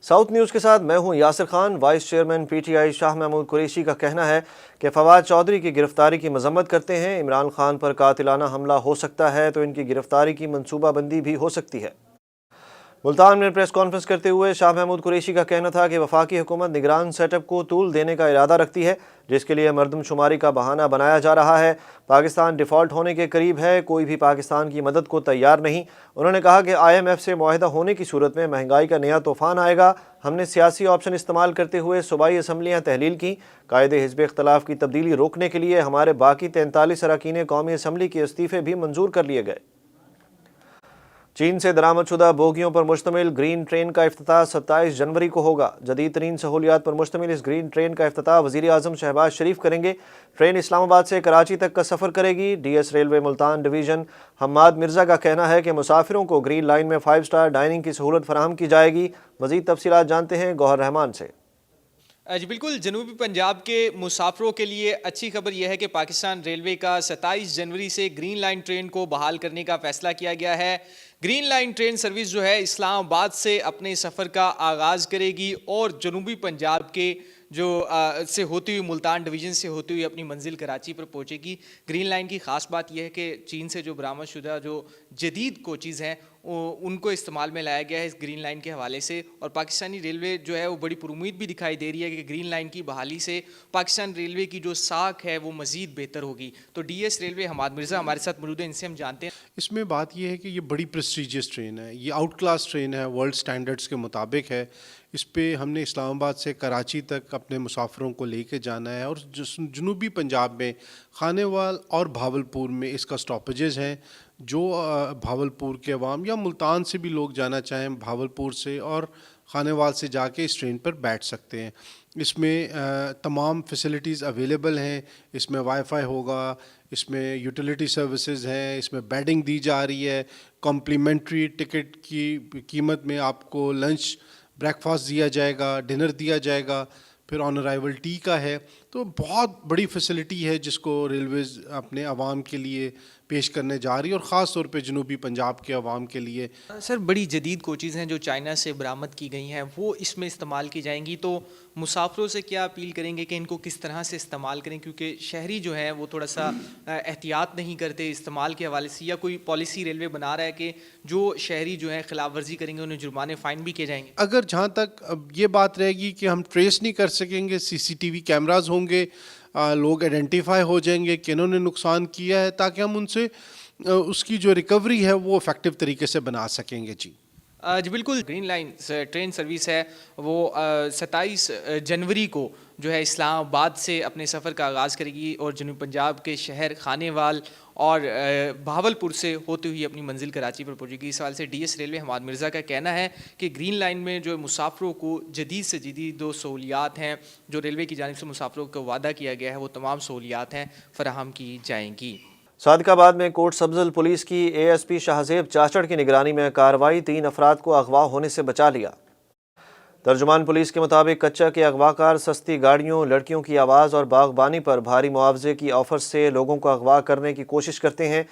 South news के साथ मैं हूं Yasir Khan. Vice chairman PTI Shah Mahmood Qureshi का कहना है कि फवाद चौधरी की गिरफ्तारी की मजम्मत करते हैं। इमरान खान पर कातिलाना हमला हो सकता है तो इनकी गिरफ्तारी की मनसूबाबंदी भी हो सकती है। मुल्तान में प्रेस कॉन्फ्रेंस करते हुए शाह महमूद कुरैशी का कहना था कि वफाकी हुकूमत निगरान सेटअप को तूल देने का इरादा रखती है, जिसके लिए मरदमशुमारी का बहाना बनाया जा रहा है। पाकिस्तान डिफ़ॉल्ट होने के करीब है, कोई भी पाकिस्तान की मदद को तैयार नहीं। उन्होंने कहा कि IMF से मुआहदा होने की सूरत में महंगाई का नया तूफ़ान आएगा। हमने सियासी ऑप्शन इस्तेमाल करते हुए सूबाई असम्बलियाँ तहलील की। कायदे हिज़्ब इख्तलाफ की तब्दीली रोकने के लिए हमारे बाकी 43 अरकान कौमी असम्बली के इस्तीफ़े भी मंजूर कर लिए गए। चीन से दरामदशुदा बोगियों पर मुश्तमिल ग्रीन ट्रेन का इफ्तिताह 27 जनवरी को होगा। जदीद तरीन सहूलियात पर मुश्तमिल इस ग्रीन ट्रेन का इफ्तिताह वज़ीर आज़म शहबाज शरीफ करेंगे। ट्रेन इस्लामाबाद से कराची तक का सफ़र करेगी। DS railway Multan division Hammad Mirza का कहना है कि मुसाफिरों को ग्रीन लाइन में 5 स्टार डाइनिंग की सहूलत फराहम की जाएगी। मज़ीद तफसीलात जानते हैं गौहर रहमान से। जी बिल्कुल, जनूबी पंजाब के मुसाफिरों के लिए अच्छी खबर यह है कि पाकिस्तान रेलवे का 27 जनवरी से ग्रीन लाइन ट्रेन को बहाल करने का फैसला किया गया है। ग्रीन लाइन ट्रेन सर्विस जो है इस्लामाबाद से अपने सफ़र का आगाज़ करेगी और जनूबी पंजाब के से होती हुई मुल्तान डिवीज़न से होती हुई अपनी मंजिल कराची पर पहुंचेगी। ग्रीन लाइन की ख़ास बात यह है कि चीन से जो बरामदशुदा जो जदीद कोचेज़ हैं उनको इस्तेमाल में लाया गया है इस ग्रीन लाइन के हवाले से। और पाकिस्तानी रेलवे जो है वो बड़ी पुरुमीद भी दिखाई दे रही है कि ग्रीन लाइन की बहाली से पाकिस्तान रेलवे की जो साख है वो मज़ीद बेहतर होगी। तो DS रेलवे हम्माद मिर्ज़ा हमारे साथ मौजूद हैं, इनसे हम जानते हैं। इसमें बात यह है कि ये बड़ी प्रेस्टीजियस ट्रेन है, ये आउट क्लास ट्रेन है, वर्ल्ड स्टैंडर्ड्स के मुताबिक है। इस पे हमने इस्लामाबाद से कराची तक अपने मुसाफिरों को लेके जाना है और जनूबी पंजाब में खानेवाल और भावलपुर में इसका स्टॉपेजेस हैं। जो भावलपुर के अवाम या मुल्तान से भी लोग जाना चाहें भावलपुर से और खानेवाल से जाके इस ट्रेन पर बैठ सकते हैं। इसमें तमाम फैसिलिटीज़ अवेलेबल हैं। इसमें वाईफाई होगा, इसमें यूटिलिटी सर्विसेज हैं, इसमें बेडिंग दी जा रही है। कॉम्प्लीमेंट्री टिकट की कीमत में आपको लंच ब्रेकफास्ट दिया जाएगा, डिनर दिया जाएगा, फिर ऑन अराइवल टी का है। तो बहुत बड़ी फैसिलिटी है जिसको रेलवेज़ अपने आवाम के लिए पेश करने जा रही है और ख़ास तौर पे जनूबी पंजाब के आवाम के लिए। सर, बड़ी जदीद कोचेज़ हैं जो चाइना से बरामद की गई हैं, वो इसमें इस्तेमाल की जाएंगी। तो मुसाफिरों से क्या अपील करेंगे कि इनको किस तरह से इस्तेमाल करें, क्योंकि शहरी जो है वो थोड़ा सा एहतियात नहीं करते इस्तेमाल के हवाले से, या कोई पॉलिसी रेलवे बना रहा है कि जो शहरी जो है खिलाफ वर्जी करेंगे उन्हें जुर्माने फ़ाइन भी किए जाएंगे? अगर जहाँ तक अब ये बात रहेगी कि हम ट्रेस नहीं कर सकेंगे, CCTV कैमराज होंगे, लोग आइडेंटिफाई हो जाएंगे कि इन्होंने नुकसान किया है, ताकि हम उनसे उसकी जो रिकवरी है वो इफ़ेक्टिव तरीके से बना सकेंगे। जी बिल्कुल, ग्रीन लाइन ट्रेन सर्विस है वो 27 जनवरी को जो है इस्लामाबाद से अपने सफ़र का आगाज़ करेगी और जनूबी पंजाब के शहर खानेवाल और भावलपुर से होते हुए अपनी मंजिल कराची पर पहुंचेगी। इस सवाल से DS रेलवे हम्माद मिर्ज़ा का कहना है कि ग्रीन लाइन में जो मुसाफिरों को जदीद से जदीद जो सहूलियात हैं जो रेलवे की जानिब से मुसाफिरों को वादा किया गया है वो तमाम सहूलियात हैं फराहम की जाएंगी। सादिकाबाद में कोट सब्जल पुलिस की ASP शाहजेब चाचड़ की निगरानी में कार्रवाई 3 अफराद को अगवा होने से बचा लिया। तर्जुमान पुलिस के मुताबिक कच्चा के अगवाकार सस्ती गाड़ियों, लड़कियों की आवाज़ और बागबानी पर भारी मुआवजे की ऑफर से लोगों को अगवा करने की कोशिश करते हैं।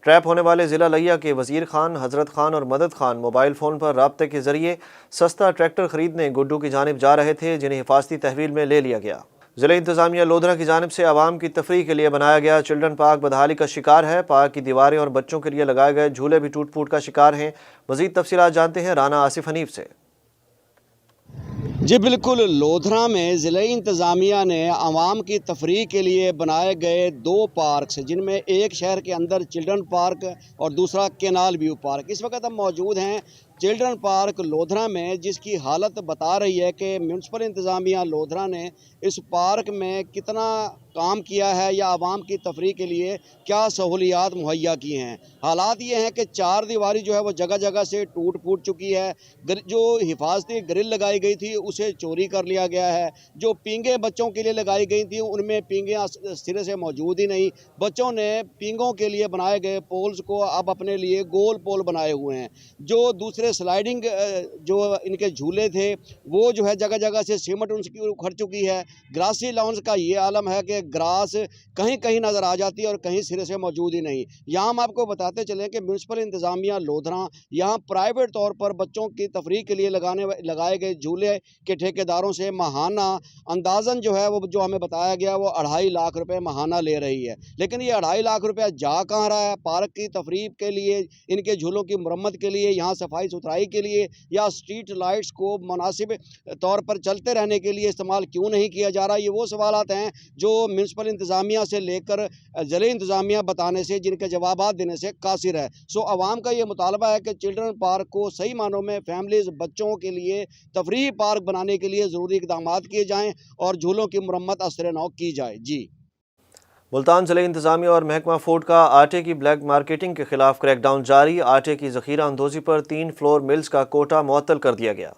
ट्रैप होने वाले ज़िला लिया के वज़ीर खान, हज़रत खान और मदद खान मोबाइल फ़ोन पर राब्ते के ज़रिए सस्ता ट्रैक्टर ख़रीदने गुड्डू की जानिब जा रहे थे, जिन्हें हिफाजती तहवील में ले लिया गया। ज़िला इंतज़ामिया लोधरा की जानिब से आवाम की तफरीह के लिए बनाया गया चिल्ड्रन पार्क बदहाली का शिकार है। पार्क की दीवारें और बच्चों के लिए लगाए गए झूले भी टूट फूट का शिकार हैं। मज़ीद तफसीलात जानते हैं राना आसिफ हनीफ से। जी बिल्कुल, लोधरा में ज़िला इंतज़ामिया ने आवाम की तफरीह के लिए बनाए गए 2 पार्क्स, जिनमें एक शहर के अंदर चिल्ड्रन पार्क और दूसरा केनाल व्यू पार्क। इस वक्त हम मौजूद हैं चिल्ड्रन पार्क लोधरा में, जिसकी हालत बता रही है कि म्यूनसिपल इंतज़ामिया लोधरा ने इस पार्क में कितना काम किया है या आवाम की तफरीह के लिए क्या सहूलियात मुहैया की हैं। हालात ये हैं कि 4 दीवारी जो है वो जगह जगह से टूट फूट चुकी है। जो हिफाजती ग्रिल लगाई गई थी उसे चोरी कर लिया गया है। जो पींगें बच्चों के लिए लगाई गई थी उनमें पींगें सिरे से मौजूद ही नहीं। बच्चों ने पींगों के लिए बनाए गए पोल्स को अब अपने लिए गोल पोल बनाए हुए हैं। जो दूसरे स्लाइडिंग जो इनके झूले थे वो जो है जगह जगह से सीमेंट उनकी उखड़ चुकी है। ग्रासी लॉन्स का ये आलम है कि ग्रास कहीं कहीं नज़र आ जाती है और कहीं सिरे से मौजूद ही नहीं। यहाँ हम आपको बताते चलें कि म्यूनसिपल इंतज़ामिया लोधरा यहाँ प्राइवेट तौर पर बच्चों की तफरीह के लिए लगाए गए झूले के ठेकेदारों से माहाना अंदाज़न जो है वो जो हमें बताया गया वो 2.5 लाख रुपए माहाना ले रही है। लेकिन ये 2.5 लाख रुपया जा कहाँ रहा है? पार्क की तफरीह के लिए, इनके झूलों की मरम्मत के लिए, यहाँ सफाई सुथराई के लिए, या स्ट्रीट लाइट्स को मुनासिब तौर पर चलते रहने के लिए इस्तेमाल क्यों नहीं किया जा रहा? ये वो सवालात हैं जो म्यूनसिपल इंतज़ामिया से लेकर ज़िले इंतज़ामिया बताने से, जिनके जवाबात देने से कासिर है। सो आवाम का ये मुतालबा है कि चिल्ड्रन पार्क को सही मानों में फैमिलीज़, बच्चों के लिए तफरीही पार्क बनाने के लिए ज़रूरी इक़दाम किए जाएँ और झूलों की मरम्मत असर नौ की जाए। जी। मुल्तान ज़िले इंतज़ामिया और महकमा फूड का आटे की ब्लैक मार्केटिंग के खिलाफ क्रैकडाउन जारी। आटे की ज़ख़ीरा अंदोज़ी पर 3 फ्लोर मिल्स का कोटा मुअत्तल कर दिया गया।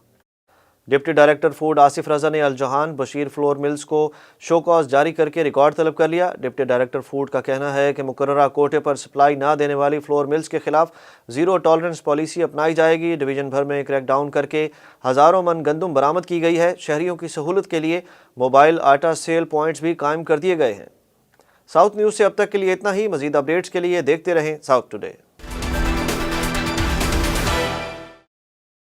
डिप्टी डायरेक्टर फूड आसिफ रज़ा ने अल जहान बशीर फ्लोर मिल्स को शो कॉज जारी करके रिकॉर्ड तलब कर लिया। डिप्टी डायरेक्टर फूड का कहना है कि मुकर्ररा कोटे पर सप्लाई ना देने वाली फ्लोर मिल्स के खिलाफ ज़ीरो टॉलरेंस पॉलिसी अपनाई जाएगी। डिवीज़न भर में क्रैकडाउन करके हज़ारों मन गंदम बरामद की गई है। शहरियों की सहूलत के लिए मोबाइल आटा सेल पॉइंट्स भी कायम कर दिए गए हैं। साउथ न्यूज़ से अब तक के लिए इतना ही। मज़ीद अपडेट्स के लिए देखते रहें साउथ टुडे।